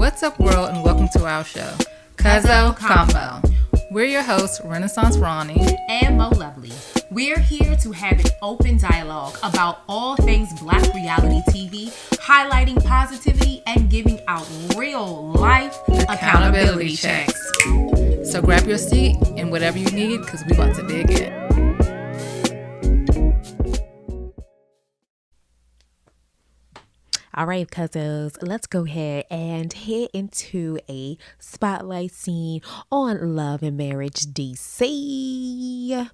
What's up, world, and welcome to our show, Cuzzo Convo. We're your hosts, Renaissance Ronnie and Mo Luvlee. We're here to have an open dialogue about all things Black reality TV, highlighting positivity and giving out real life accountability checks. So grab your seat and whatever you need, because we about to dig in. All right, cousins, let's go ahead and head into a spotlight scene on Love and Marriage DC.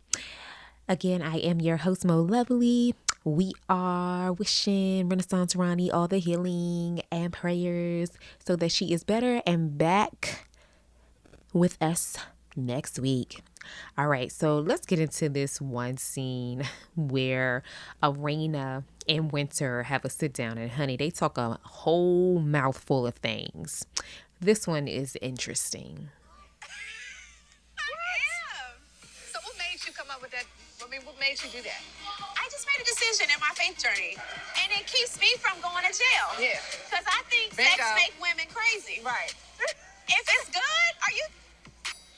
Again, I am your host, Mo Luvlee. We are wishing Renaissance Ronnie all the healing and prayers so that she is better and back with us next week. All right, so let's get into this one scene where Erana and Winter have a sit down, and honey, they talk a whole mouthful of things. This one is interesting. So what made you come up with that? I mean, what made you do that? I just made a decision in my faith journey, and it keeps me from going to jail. Yeah. Because I think sex make women crazy. Right. If it's good, are you?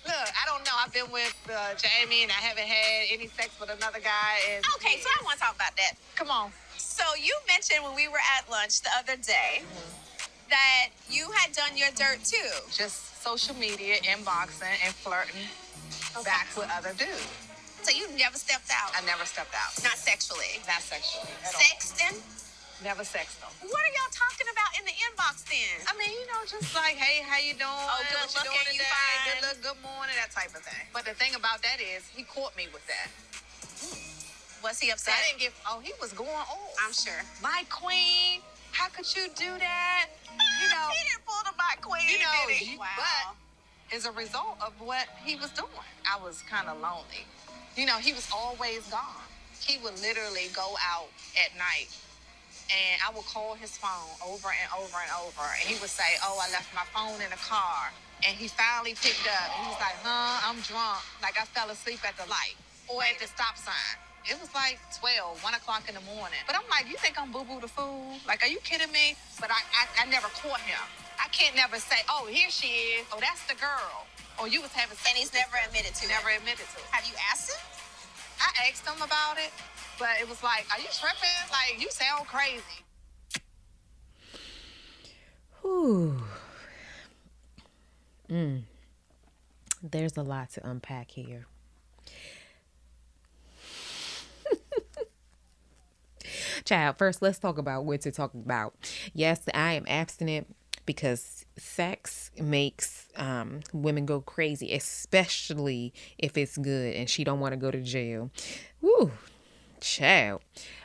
Look, I don't know. I've been with Jamie, and I haven't had any sex with another guy. Okay, so I want to talk about that. Come on. So you mentioned when we were at lunch the other day that you had done your dirt too. Just social media, inboxing, and flirting back with other dudes. So you never stepped out? I never stepped out. Not sexually? Not sexually. Sexting? Never sexed them. What are y'all talking about in the inbox then? I mean, just like, hey, how you doing? Oh, good what you looking, doing you today? fine. Good look, good morning, that type of thing. But the thing about that is, he caught me with that. Was he So upset? I didn't he was going off. I'm sure. My queen, how could you do that? He didn't pull the my queen, did he? Wow. But as a result of what he was doing, I was kind of lonely. He was always gone. He would literally go out at night, and I would call his phone over and over and over, and he would say, oh, I left my phone in the car. And he finally picked up, and he was like, I'm drunk. Like, I fell asleep at the light or at the stop sign. It was like 1 o'clock in the morning. But I'm like, you think I'm Boo Boo the fool? Like, are you kidding me? But I never caught him. I can't never say, oh, here she is. Oh, that's the girl. Or you was having sex. And he's never admitted to it. Never admitted to it. Have you asked him? I asked him about it, but it was like, are you tripping? Like, you sound crazy. Whew. There's a lot to unpack here. Child, first let's talk about what to talk about. Yes, I am abstinent because sex makes women go crazy, especially if it's good and she don't want to go to jail. Woo, child.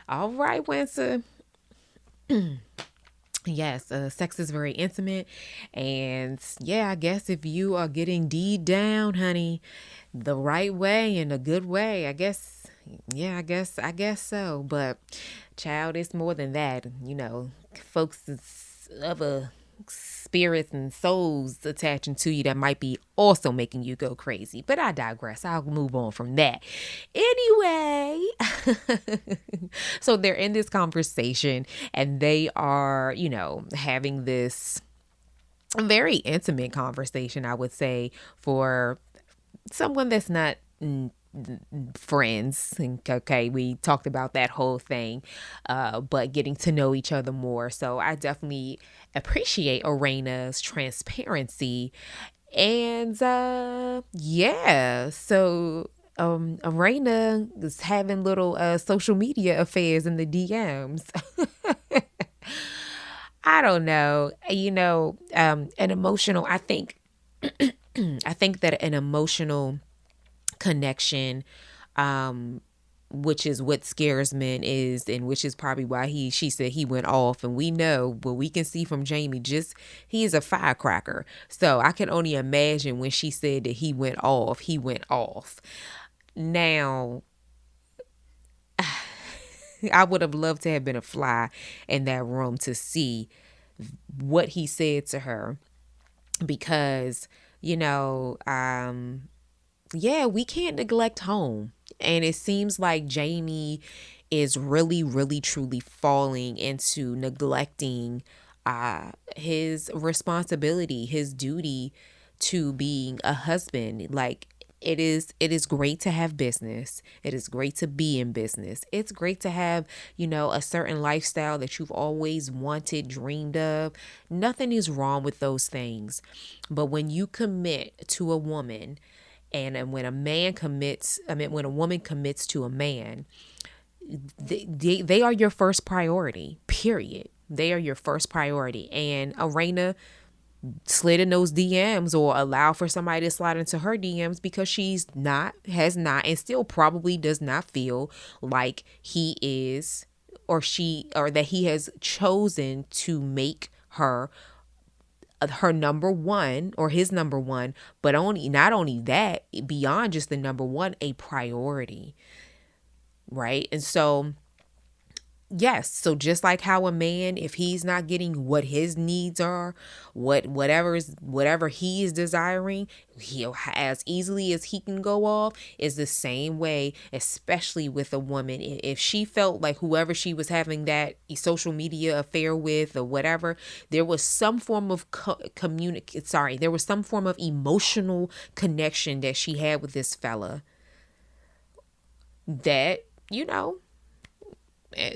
All right, Winter. Yes, sex is very intimate, and yeah, I guess if you are getting D'd down, honey, the right way and a good way, I guess so. But child, it's more than that. Folks other spirits and souls attaching to you that might be also making you go crazy. But I digress. I'll move on from that. Anyway, so they're in this conversation and they are, having this very intimate conversation, I would say, for someone that's not friends. Okay, we talked about that whole thing, but getting to know each other more. So I definitely appreciate Erana's transparency, and so Erana is having little social media affairs in the DMs. I don't know, an emotional, I think that an emotional connection, which is what scares men is, and which is probably why she said he went off. And we know, but we can see from Jamie, he is a firecracker. So I can only imagine when she said that he went off. Now, I would have loved to have been a fly in that room to see what he said to her, because, we can't neglect home. And it seems like Jamie is really, really, truly falling into neglecting his responsibility, his duty to being a husband. Like, it is great to have business. It is great to be in business. It's great to have, a certain lifestyle that you've always wanted, dreamed of. Nothing is wrong with those things. But when you commit to a woman, and when when a woman commits to a man, they are your first priority, period. They are your first priority. And Erana slid in those DMs, or allow for somebody to slide into her DMs, because has not, and still probably does not feel like he is, or that he has chosen to make her number one, or his number one, but not only that, beyond just the number one, a priority. Right? And so, yes, so just like how a man, if he's not getting what his needs are, whatever he is desiring, he'll, as easily as he can go off, is the same way, especially with a woman. If she felt like whoever she was having that social media affair with, or whatever, there was some form of there was some form of emotional connection that she had with this fella that,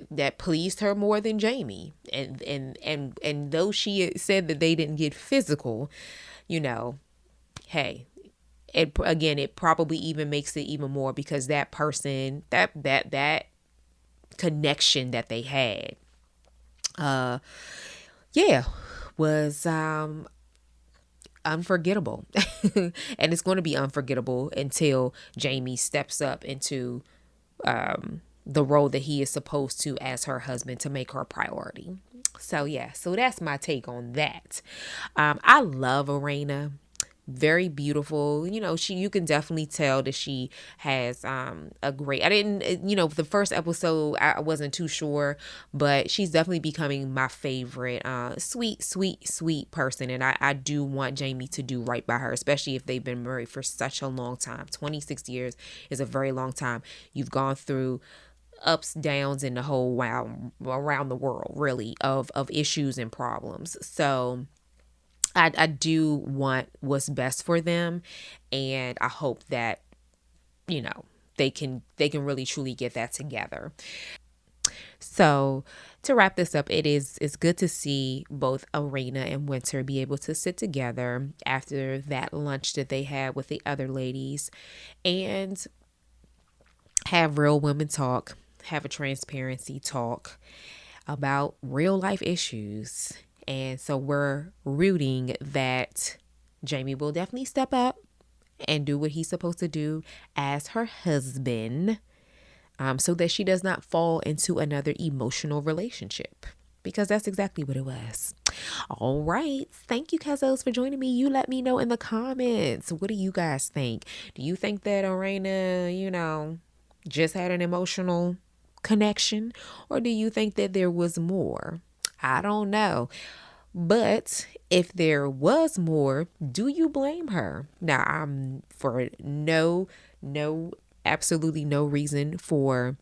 that pleased her more than Jamie. And though she had said that they didn't get physical, hey, it probably even makes it even more, because that person, that connection that they had, was unforgettable. And it's going to be unforgettable until Jamie steps up into the role that he is supposed to as her husband, to make her a priority. So that's my take on that. I love Erana. Very beautiful. You can definitely tell that she has a great, the first episode I wasn't too sure, but she's definitely becoming my favorite sweet person. And I do want Jamie to do right by her, especially if they've been married for such a long time. 26 years is a very long time. You've gone through ups, downs, in the whole around the world, really, of issues and problems. So I do want what's best for them, and I hope that they can really truly get that together. So to wrap this up, it's good to see both Erana and Winter be able to sit together after that lunch that they had with the other ladies, and have real women talk, have a transparency talk about real life issues. And so we're rooting that Jamie will definitely step up and do what he's supposed to do as her husband, so that she does not fall into another emotional relationship, because that's exactly what it was. All right. Thank you, Cuzzos, for joining me. You let me know in the comments. What do you guys think? Do you think that Erana, just had an emotional connection, or do you think that there was more? I don't know. But if there was more, do you blame her? Now, I'm for absolutely no reason for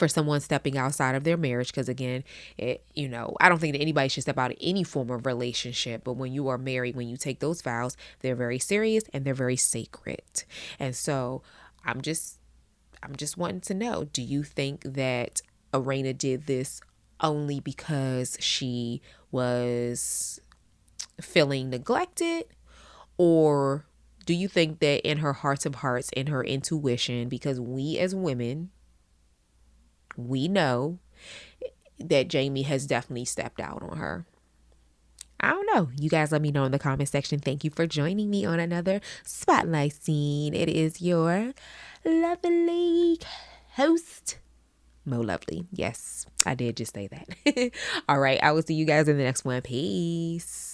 someone stepping outside of their marriage, because again, I don't think that anybody should step out of any form of relationship. But when you are married, when you take those vows, they're very serious and they're very sacred. And so I'm just wanting to know, do you think that Erana did this only because she was feeling neglected? Or do you think that in her heart of hearts, in her intuition, because we as women, we know that Jamie has definitely stepped out on her? I don't know. You guys let me know in the comment section. Thank you for joining me on another Spotlight Scene. It is your lovely host, Mo Lovely. Yes, I did just say that. All right. I will see you guys in the next one. Peace.